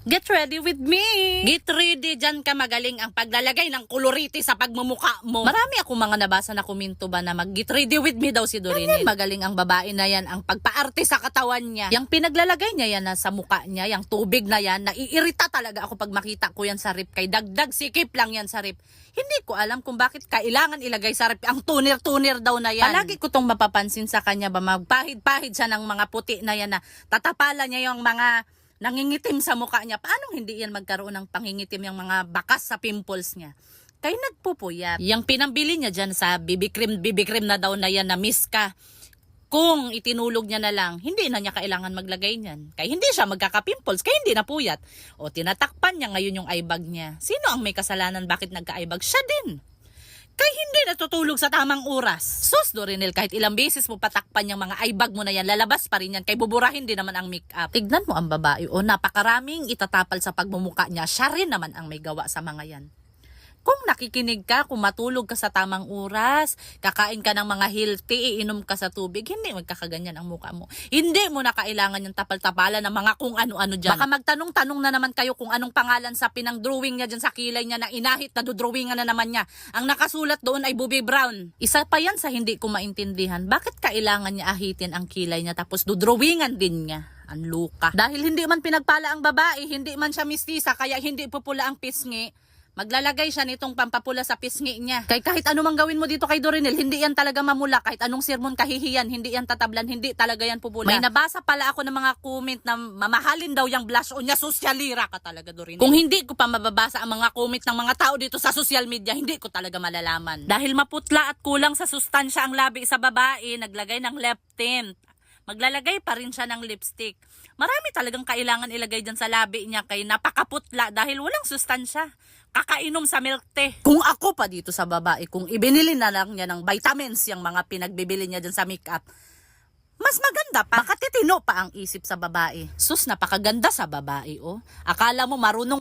Get ready with me! Get ready, dyan ka magaling ang paglalagay ng koloriti sa pagmumukha mo. Marami akong mga nabasa na komento ba na mag-get ready with me daw si Dorinel. Magaling ang babae na yan, ang pagpaarte sa katawan niya. Yung pinaglalagay niya yan na sa mukha niya, yung tubig na yan, naiirita talaga ako pag makita ko yan sa rip. Kay dagdag sikip lang yan sa rip. Hindi ko alam kung bakit kailangan ilagay sa rip ang tunir-tunir daw na yan. Palagi ko tong mapapansin sa kanya ba, magpahid-pahid siya ng mga puti na yan na tatapalan niya yung mga nangingitim sa mukha niya. Paano hindi yan magkaroon ng pangingitim yung mga bakas sa pimples niya? Kaya nagpupuyat. Yung pinambili niya dyan sa BB cream na daw na yan na Miska. Kung itinulog niya na lang, hindi na niya kailangan maglagay niyan. Kaya hindi siya magkaka-pimples, kaya hindi na puyat. O tinatakpan niya ngayon yung eyebag niya. Sino ang may kasalanan bakit nagka-eyebag? Siya din. Kaya hindi natutulog sa tamang oras. Sus, Dorinel, kahit ilang beses mo patakpan yung mga eyebag mo na yan, lalabas pa rin yan. Kaya buburahin din naman ang makeup. Tignan mo ang babae. O napakaraming itatapal sa pagmumuka niya. Siya rin naman ang may gawa sa mga yan. Kung nakikinig ka, kung matulog ka sa tamang oras, kakain ka ng mga healthy, iinom ka sa tubig, hindi magkakaganyan ang mukha mo. Hindi mo na kailangan yung tapal-tapalan ng mga kung ano-ano dyan. Baka magtanong-tanong na naman kayo kung anong pangalan sa pinang-drawing niya dyan sa kilay niya na inahit na dudrawingan na naman niya. Ang nakasulat doon ay Bobby Brown. Isa pa yan sa hindi ko maintindihan. Bakit kailangan niya ahitin ang kilay niya tapos dudrawingan din niya? Ang luka. Dahil hindi man pinagpala ang babae, hindi man siya mistisa, kaya hindi pupula ang pisngi. Maglalagay siya nitong pampapula sa pisngi niya. Kahit anumang gawin mo dito kay Dorinel, hindi yan talaga mamula. Kahit anong sermon kahihiyan, hindi yan tatablan, hindi talaga yan pupula. May nabasa pala ako ng mga comment na mamahalin daw yung blush on niya. Sosyalira ka talaga, Dorinel. Kung hindi ko pa mababasa ang mga comment ng mga tao dito sa social media, hindi ko talaga malalaman. Dahil maputla at kulang sa sustansya ang labi sa babae, naglagay ng lip tint. Maglalagay pa rin siya ng lipstick. Marami talagang kailangan ilagay dyan sa labi niya kay napakaputla dahil walang sustansya. Kakainom sa milk tea. Kung ako pa dito sa babae, kung ibinili na lang niya ng vitamins yung mga pinagbibili niya dyan sa makeup, mas maganda pa. Baka titino pa ang isip sa babae. Sus, napakaganda sa babae, oh. Akala mo marunong